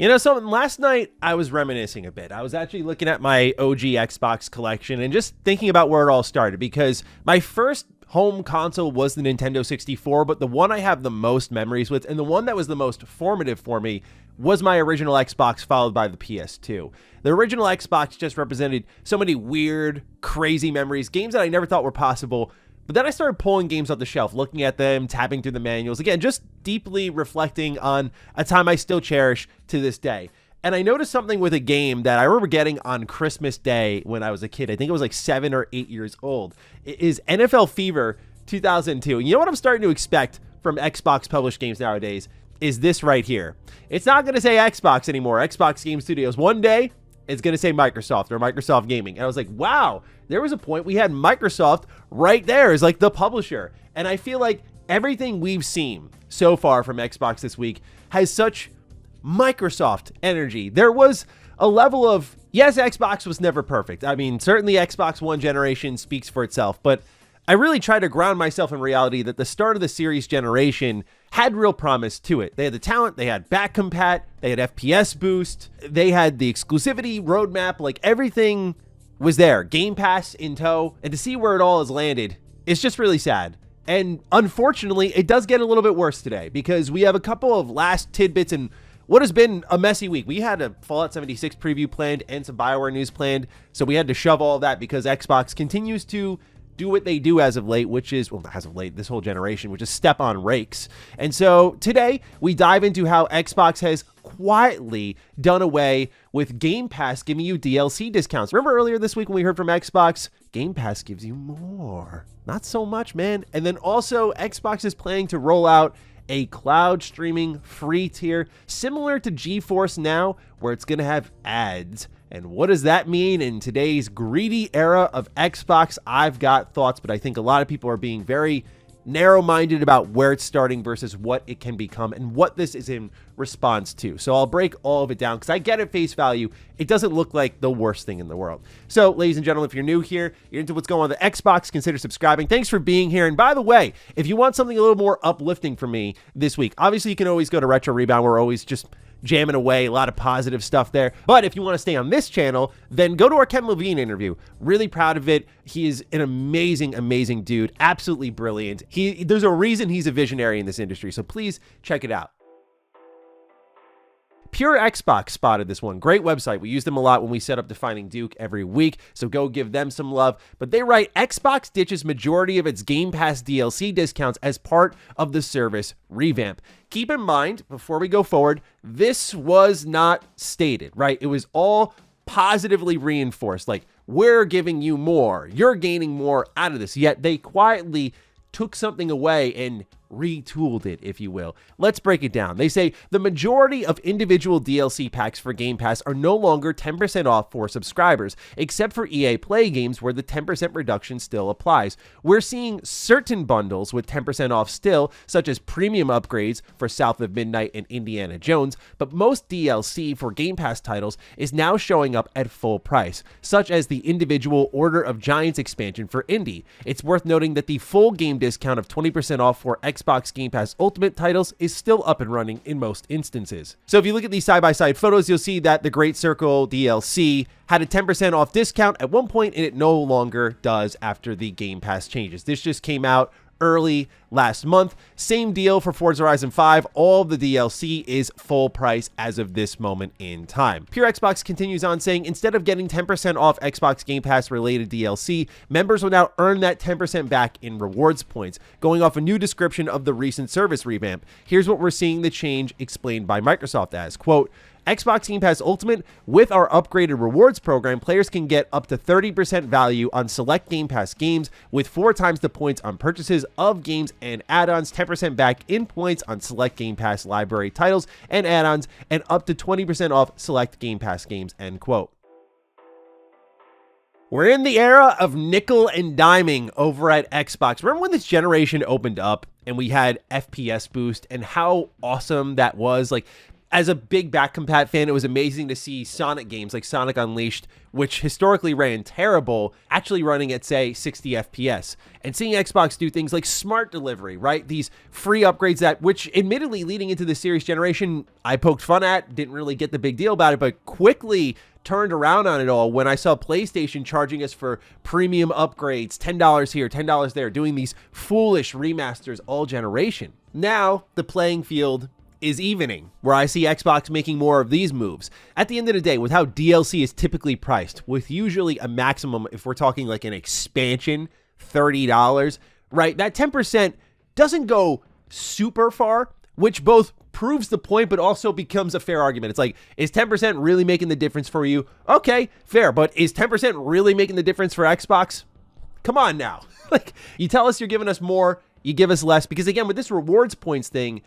You know something, last night I was reminiscing a bit. I was actually looking at my OG Xbox collection and just thinking about where it all started, because my first home console was the Nintendo 64, but the one I have the most memories with and the one that was the most formative for me was my original Xbox, followed by the PS2. The original Xbox just represented so many weird, crazy memories, games that I never thought were possible. But then I started pulling games off the shelf, looking at them, tapping through the manuals. Again, just deeply reflecting on a time I still cherish to this day. And I noticed something with a game that I remember getting on Christmas Day when I was a kid. I think it was like 7 or 8 years old. It is NFL Fever 2002. And you know what I'm starting to expect from Xbox published games nowadays is this right here. It's not going to say Xbox anymore, Xbox Game Studios. One day, it's going to say Microsoft or Microsoft Gaming. And I was like, wow, there was a point we had Microsoft right there as like the publisher. And I feel like everything we've seen so far from Xbox this week has such Microsoft energy. There was a level of, yes, Xbox was never perfect. I mean, certainly Xbox One generation speaks for itself, but I really try to ground myself in reality that the start of the series generation had real promise to it. They had the talent, they had back compat, they had FPS boost, they had the exclusivity roadmap, like everything was there. Game Pass in tow, and to see where it all has landed, it's just really sad. And unfortunately, it does get a little bit worse today because we have a couple of last tidbits in what has been a messy week. We had a Fallout 76 preview planned and some BioWare news planned, so we had to shove all of that because Xbox continues to do what they do as of late, which is, well, as of late, this whole generation, which is step on rakes. And so today we dive into how Xbox has quietly done away with Game Pass giving you DLC discounts. Remember earlier this week when we heard from Xbox, Game Pass gives you more. Not so much, man. And then also Xbox is planning to roll out a cloud streaming free tier similar to GeForce Now, where it's going to have ads. And what does that mean in today's greedy era of Xbox? I've got thoughts, but I think a lot of people are being very narrow-minded about where it's starting versus what it can become and what this is in response to. So I'll break all of it down because I get at face value, it doesn't look like the worst thing in the world. So ladies and gentlemen, if you're new here, you're into what's going on with the Xbox, consider subscribing. Thanks for being here. And by the way, if you want something a little more uplifting from me this week, obviously you can always go to Retro Rebound. We're always just jamming away, a lot of positive stuff there. But if you want to stay on this channel, then go to our Ken Levine interview. Really proud of it. He is an amazing, amazing dude. Absolutely brilliant. There's a reason he's a visionary in this industry, so please check it out. Pure Xbox spotted this one. Great website. We use them a lot when we set up Defining Duke every week, so go give them some love. But they write, Xbox ditches majority of its Game Pass DLC discounts as part of the service revamp. Keep in mind, before we go forward, this was not stated, right? It was all positively reinforced. Like, we're giving you more. You're gaining more out of this. Yet they quietly took something away and retooled it, if you will. Let's break it down. They say the majority of individual DLC packs for Game Pass are no longer 10% off for subscribers, except for EA Play games where the 10% reduction still applies. We're seeing certain bundles with 10% off still, such as premium upgrades for South of Midnight and Indiana Jones, but most DLC for Game Pass titles is now showing up at full price, such as the individual Order of Giants expansion for Indie. It's worth noting that the full game discount of 20% off for Xbox Game Pass Ultimate titles is still up and running in most instances. So if you look at these side-by-side photos, you'll see that the Great Circle DLC had a 10% off discount at one point, and it no longer does after the Game Pass changes. This just came out early last month. Same deal for Forza Horizon 5. All of the DLC is full price as of this moment in time. Pure Xbox continues on saying, instead of getting 10% off Xbox Game Pass related DLC, members will now earn that 10% back in rewards points. Going off a new description of the recent service revamp, here's what we're seeing the change explained by Microsoft as, quote, Xbox Game Pass Ultimate, with our upgraded rewards program, players can get up to 30% value on select Game Pass games with 4 times the points on purchases of games and add-ons, 10% back in points on select Game Pass library titles and add-ons, and up to 20% off select Game Pass games, end quote. We're in the era of nickel and diming over at Xbox. Remember when this generation opened up and we had FPS boost and how awesome that was? Like, As a big back compat fan, it was amazing to see Sonic games like Sonic Unleashed, which historically ran terrible, actually running at, say, 60 FPS. And seeing Xbox do things like smart delivery, right? These free upgrades that, which admittedly leading into the series generation, I poked fun at, didn't really get the big deal about it, but quickly turned around on it all when I saw PlayStation charging us for premium upgrades, $10 here, $10 there, doing these foolish remasters all generation. Now, the playing field is evening, where I see Xbox making more of these moves. At the end of the day, with how DLC is typically priced, with usually a maximum, if we're talking like an expansion, $30, right? That 10% doesn't go super far, which both proves the point, but also becomes a fair argument. It's like, is 10% really making the difference for you? Okay, fair, but is 10% really making the difference for Xbox? Come on now. Like, you tell us you're giving us more, you give us less, because again, with this rewards points thing,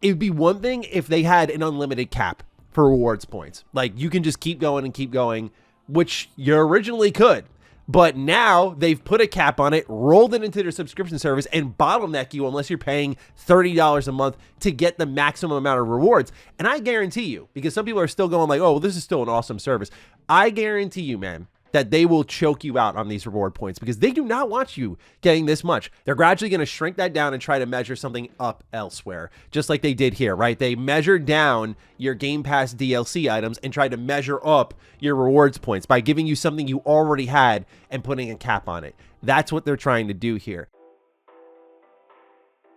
it would be one thing if they had an unlimited cap for rewards points. Like, you can just keep going, which you originally could. But now they've put a cap on it, rolled it into their subscription service, and bottleneck you unless you're paying $30 a month to get the maximum amount of rewards. And I guarantee you, because some people are still going like, oh, well, this is still an awesome service. I guarantee you, man, that they will choke you out on these reward points because they do not want you getting this much. They're gradually going to shrink that down and try to measure something up elsewhere, just like they did here, right? They measured down your Game Pass DLC items and tried to measure up your rewards points by giving you something you already had and putting a cap on it. That's what they're trying to do here.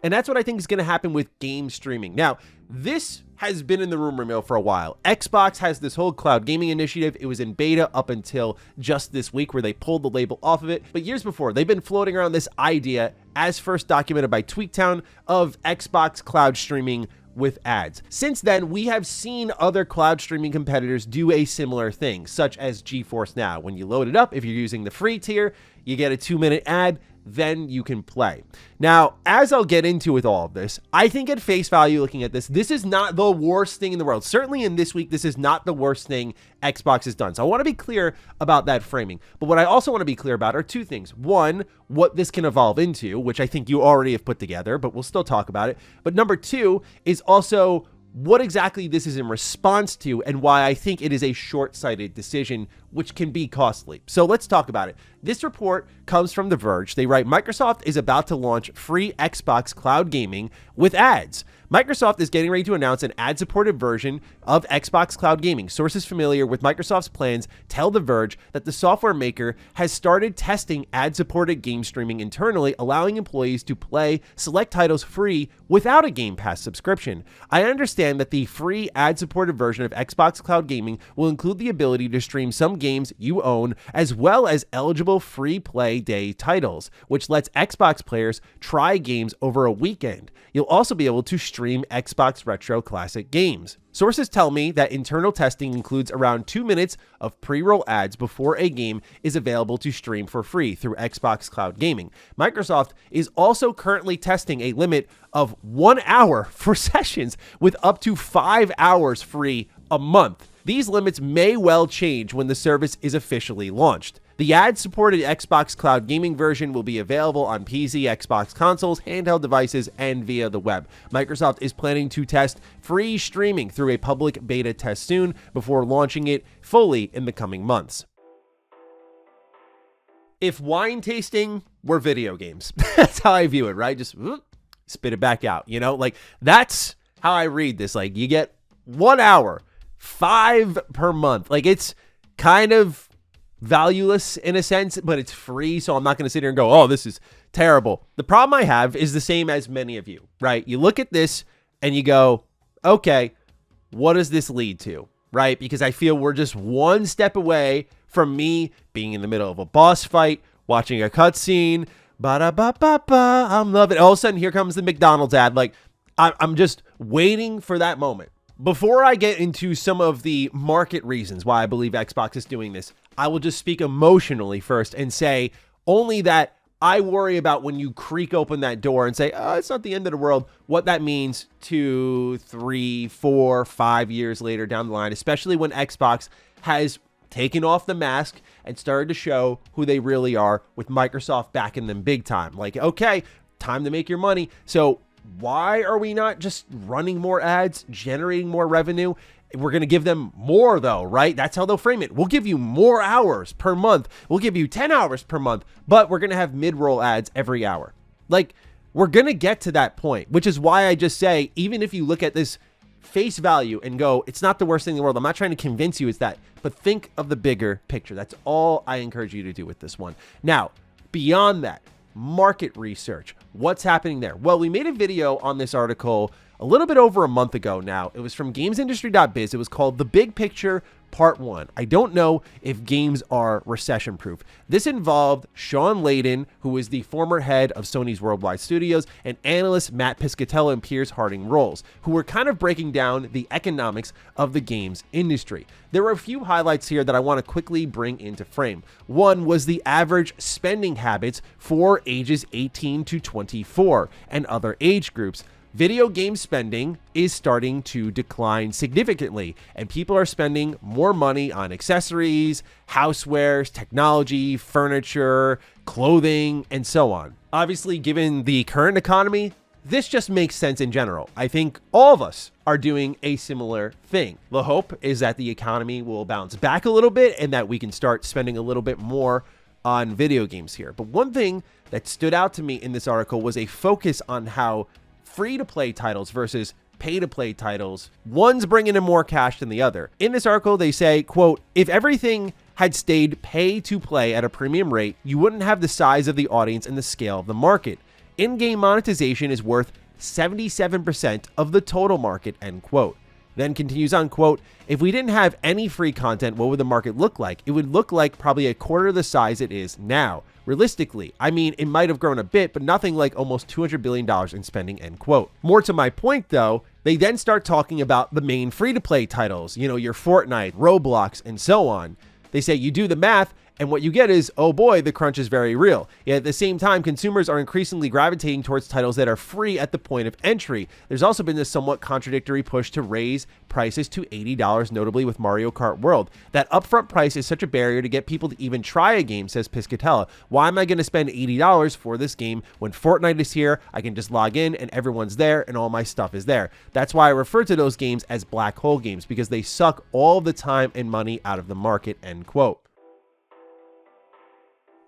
And that's what I think is going to happen with game streaming. Now, this has been in the rumor mill for a while. Xbox has this whole cloud gaming initiative. It was in beta up until just this week where they pulled the label off of it. But years before, they've been floating around this idea, as first documented by Tweaktown, of Xbox cloud streaming with ads. Since then, we have seen other cloud streaming competitors do a similar thing, such as GeForce Now. When you load it up, if you're using the free tier, you get a 2-minute ad, then you can play. Now, as I'll get into with all of this, I think at face value looking at this, this is not the worst thing in the world. Certainly in this week, this is not the worst thing Xbox has done. So I want to be clear about that framing. But what I also want to be clear about are two things. One, what this can evolve into, which I think you already have put together, but we'll still talk about it. But number two is also what exactly this is in response to and why I think it is a short-sighted decision, which can be costly. So let's talk about it. This report comes from The Verge. They write, Microsoft is about to launch free Xbox cloud gaming with ads. Microsoft is getting ready to announce an ad-supported version of Xbox Cloud Gaming. Sources familiar with Microsoft's plans tell The Verge that the software maker has started testing ad-supported game streaming internally, allowing employees to play select titles free without a Game Pass subscription. I understand that the free ad-supported version of Xbox Cloud Gaming will include the ability to stream some games you own, as well as eligible free play day titles, which lets Xbox players try games over a weekend. You'll also be able to stream Xbox Retro Classic games. Sources tell me that internal testing includes around 2 minutes of pre-roll ads before a game is available to stream for free through Xbox Cloud Gaming. Microsoft is also currently testing a limit of 1 hour for sessions with up to 5 hours free a month. These limits may well change when the service is officially launched. The ad-supported Xbox Cloud Gaming version will be available on PC, Xbox consoles, handheld devices, and via the web. Microsoft is planning to test free streaming through a public beta test soon before launching it fully in the coming months. If wine tasting were video games, that's how I view it, right? Just spit it back out, you know? Like, that's how I read this. Like, you get 1 hour, 5 per month. Like, it's kind of valueless in a sense, but it's free, so I'm not going to sit here and go, oh, this is terrible. The problem I have is the same as many of you, right? You look at this and you go, okay, what does this lead to, right? Because I feel we're just one step away from me being in the middle of a boss fight, watching a cutscene, ba-da-ba-ba-ba, I'm loving it. All of a sudden, here comes the McDonald's ad. Like, I'm just waiting for that moment. Before I get into some of the market reasons why I believe Xbox is doing this, I will just speak emotionally first and say only that I worry about when you creak open that door and say, oh, it's not the end of the world, what that means 2, 3, 4, 5 years later down the line, especially when Xbox has taken off the mask and started to show who they really are with Microsoft backing them big time. Like, okay, time to make your money. So why are we not just running more ads, generating more revenue? We're going to give them more though, right? That's how they'll frame it. We'll give you more hours per month. We'll give you 10 hours per month, but we're going to have mid-roll ads every hour. Like, we're going to get to that point, which is why I just say, even if you look at this face value and go, it's not the worst thing in the world. I'm not trying to convince you it's that, but think of the bigger picture. That's all I encourage you to do with this one. Now, beyond that, market research. What's happening there? Well, we made a video on this article a little bit over a month ago now. It was from gamesindustry.biz. It was called The Big Picture Part 1. I don't know if games are recession proof. This involved Sean Layden, who is the former head of Sony's Worldwide Studios, and analysts Matt Piscatello and Piers Harding Rolls, who were kind of breaking down the economics of the games industry. There were a few highlights here that I want to quickly bring into frame. One was the average spending habits for ages 18 to 24 and other age groups. Video game spending is starting to decline significantly, and people are spending more money on accessories, housewares, technology, furniture, clothing, and so on. Obviously, given the current economy, this just makes sense in general. I think all of us are doing a similar thing. The hope is that the economy will bounce back a little bit and that we can start spending a little bit more on video games here. But one thing that stood out to me in this article was a focus on how free-to-play titles versus pay-to-play titles, one's bringing in more cash than the other. In this article, they say, quote, if everything had stayed pay-to-play at a premium rate, you wouldn't have the size of the audience and the scale of the market. In-game monetization is worth 77% of the total market, end quote. Then continues on, quote, if we didn't have any free content, what would the market look like? It would look like probably a quarter of the size it is now. Realistically, I mean, it might have grown a bit, but nothing like almost $200 billion in spending, end quote. More to my point, though, they then start talking about the main free-to-play titles, you know, your Fortnite, Roblox, and so on. They say you do the math, and what you get is, oh boy, the crunch is very real. Yet at the same time, consumers are increasingly gravitating towards titles that are free at the point of entry. There's also been this somewhat contradictory push to raise prices to $80, notably with Mario Kart World. That upfront price is such a barrier to get people to even try a game, says Piscatella. Why am I going to spend $80 for this game when Fortnite is here? I can just log in and everyone's there and all my stuff is there. That's why I refer to those games as black hole games, because they suck all the time and money out of the market, end quote.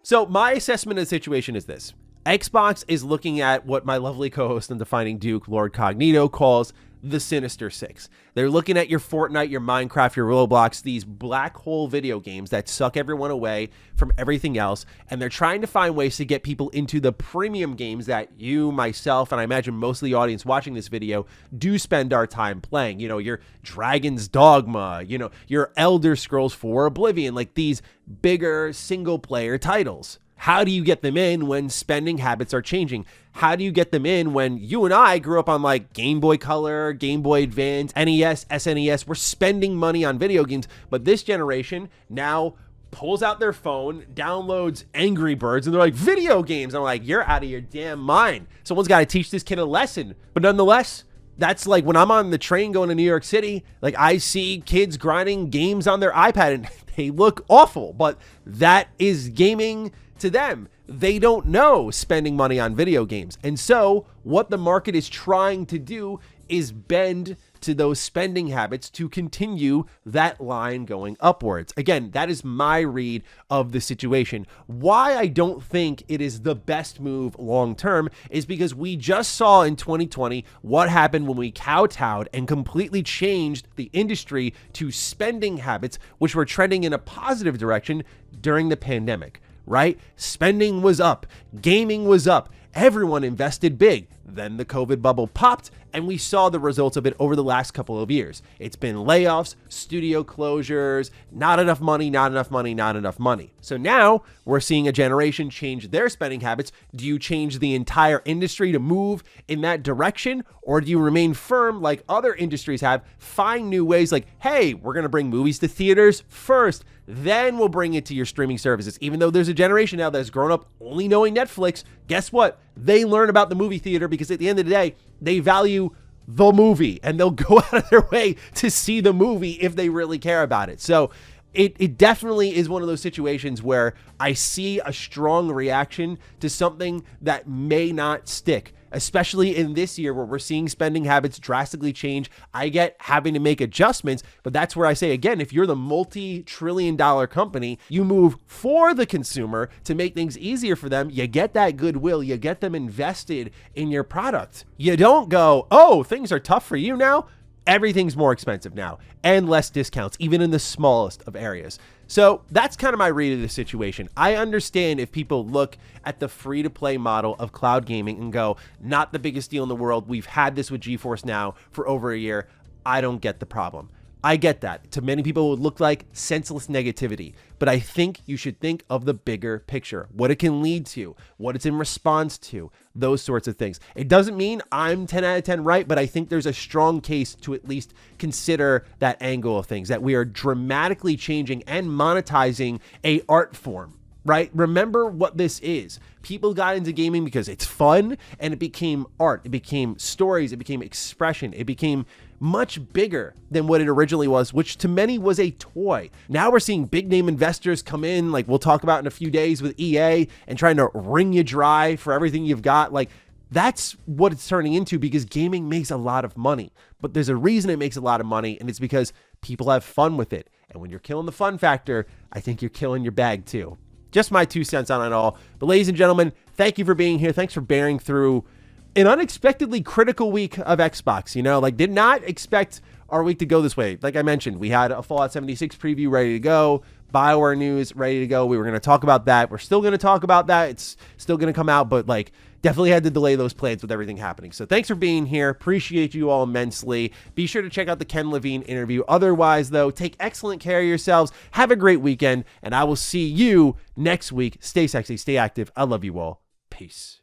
So my assessment of the situation is this. Xbox is looking at what my lovely co-host and Defining Duke, Lord Cognito, calls the Sinister Six. They're looking at your Fortnite, your Minecraft, your Roblox, these black hole video games that suck everyone away from everything else, and they're trying to find ways to get people into the premium games that you, myself, and I imagine most of the audience watching this video do spend our time playing. You know, your Dragon's Dogma, you know, your Elder Scrolls 4 Oblivion, like these bigger single-player titles. How do you get them in when spending habits are changing? How do you get them in when you and I grew up on like Game Boy Color, Game Boy Advance, NES, SNES? We're spending money on video games, but this generation now pulls out their phone, downloads Angry Birds, and they're like, video games. I'm like, you're out of your damn mind. Someone's got to teach this kid a lesson. But nonetheless, that's like when I'm on the train going to New York City, like I see kids grinding games on their iPad and they look awful, but that is gaming to them. They don't know spending money on video games. And so what the market is trying to do is bend to those spending habits to continue that line going upwards. Again, that is my read of the situation. Why I don't think it is the best move long term is because we just saw in 2020 what happened when we kowtowed and completely changed the industry to spending habits, which were trending in a positive direction during the pandemic. Right? Spending was up, gaming was up, everyone invested big. Then the COVID bubble popped and we saw the results of it over the last couple of years. It's been layoffs, studio closures, not enough money, not enough money, not enough money. So now we're seeing a generation change their spending habits. Do you change the entire industry to move in that direction? Or do you remain firm like other industries have, find new ways like, hey, we're going to bring movies to theaters first, then we'll bring it to your streaming services. Even though there's a generation now that has grown up only knowing Netflix, guess what? They learn about the movie theater because at the end of the day, they value the movie and they'll go out of their way to see the movie if they really care about it. So it definitely is one of those situations where I see a strong reaction to something that may not stick. especially in this year where we're seeing spending habits drastically change. I get having to make adjustments, but that's where I say, again, if you're the multi-trillion-dollar company, you move for the consumer to make things easier for them. You get that goodwill. You get them invested in your product. You don't go, oh, things are tough for you now. Everything's more expensive now and less discounts, even in the smallest of areas. So that's kind of my read of the situation. I understand if people look at the free-to-play model of cloud gaming and go, not the biggest deal in the world. We've had this with GeForce Now for over a year. I don't get the problem. I get that. To many people, it would look like senseless negativity. But I think you should think of the bigger picture, what it can lead to, what it's in response to, those sorts of things. It doesn't mean I'm 10 out of 10 right, but I think there's a strong case to at least consider that angle of things, that we are dramatically changing and monetizing a art form. Right? Remember what this is. People got into gaming because it's fun, and it became art. It became stories. It became expression. It became much bigger than what it originally was, which to many was a toy. Now we're seeing big name investors come in, like we'll talk about in a few days with EA, and trying to wring you dry for everything you've got. Like, that's what it's turning into, because gaming makes a lot of money. But there's a reason it makes a lot of money, and it's because people have fun with it. And when you're killing the fun factor, I think you're killing your bag too. Just my 2 cents on it all. But ladies and gentlemen, thank you for being here. Thanks for bearing through an unexpectedly critical week of Xbox. You know, like, did not expect our week to go this way. Like I mentioned, we had a Fallout 76 preview ready to go, BioWare news ready to go. We were going to talk about that. We're still going to talk about that. It's still going to come out, but like, definitely had to delay those plans with everything happening. So thanks for being here. Appreciate you all immensely. Be sure to check out the Ken Levine interview. Otherwise, though, take excellent care of yourselves. Have a great weekend, and I will see you next week. Stay sexy, stay active. I love you all. Peace.